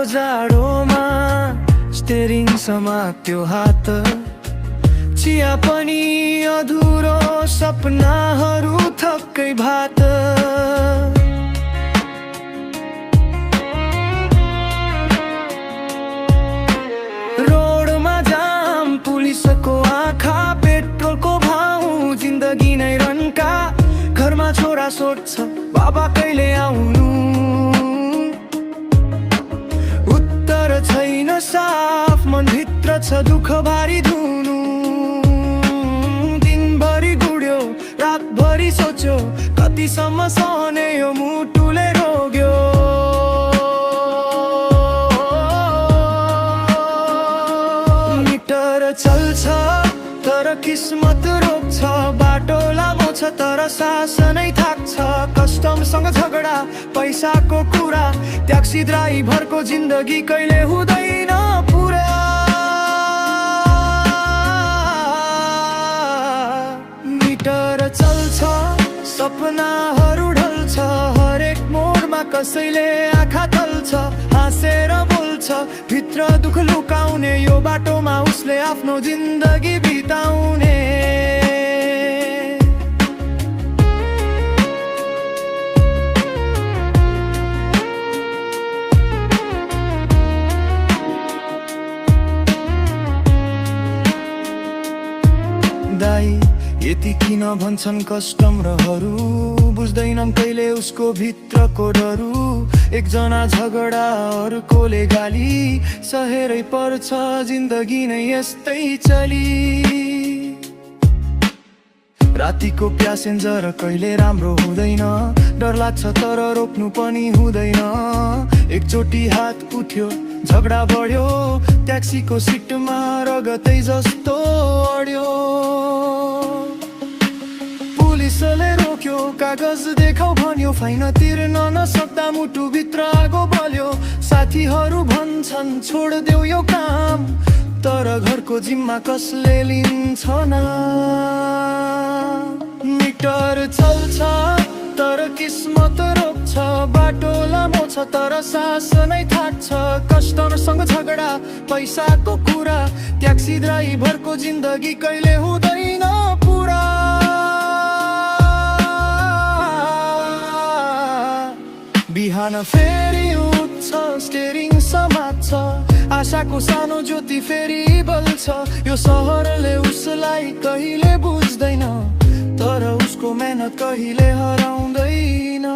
जाडोमा स्टेरिङ समात्यो हात, चिया पनि अधुरो, सपनाहरू थक्कै भात। रोडमा जाम, पुलिसको आँखा, पेट्रोलको भाउ, जिन्दगी नै रन्का। घरमा छोरा सोध्छ बाबा कहिले आउनु, उत्तर छैन साफ, मनभित्र छ दुःख भारी धुनु। दिनभरि गुड्यो, रातभरि सोच्यो, कतिसम्म सहने यो मुटुले रोग्यो। मिटर चल्छ तर किस्मत रोक्छ, बाटो लामो छ तर सास नै थाक्छ। कस्टमसँग झगडा, पैसाको कुरा, ट्याक्सी ड्राइभरको जिन्दगी कहिले हुँदैन पुरा। मिटर चल्छ, सपनाहरू ढल्छ, हरेक मोडमा कसैले आँखा तल्छ। हाँसेर बोल्छ, भित्र दुःख लुकाउने, यो बाटोमा उसले आफ्नो जिन्दगी बिताउने। दाइ यति किन भन्छन् कस्टमरहरू, बुझ्दैनन् कहिले उसको भित्रको डरु। एकजना झगडा, अर्कोले गाली, सहेरै पर्छ जिन्दगी नै यस्तै चली। रातिको प्यासेन्जर कहिले राम्रो हुँदैन, डर लाग्छ तर रोक्नु पनि हुँदैन। एकचोटि हात उठ्यो, झगडा बढ्यो, ट्याक्सीको सिटमा रगतै जस्तो अड्यो। पुलिसले रोक्यो, कागज देखाउ भन्यो, फाइन तिर्न नसक्दा मुटुभित्र आगो बल्यो। साथीहरू भन्छन् छोड्देऊ यो काम, तर घरको जिम्मा कसले लिन्छ न। मिटर चल्छ तर किस्मत रोक्छ, बाटो लामो छ तर सास नै थाक्छ। कस्टमरसँग झगडा, पैसाको कुरा, ट्याक्सी ड्राइभरको जिन्दगी कहिले हुँदैन पुरा। बिहान फेरि उठ्छ, स्टेरिङ समात्छ, आशाको सानो ज्योति फेरि बल्छ। यो सहरले उसलाई कहिले बुझ्दैन, तर उसको मेहनत कहिले हराउँदैन।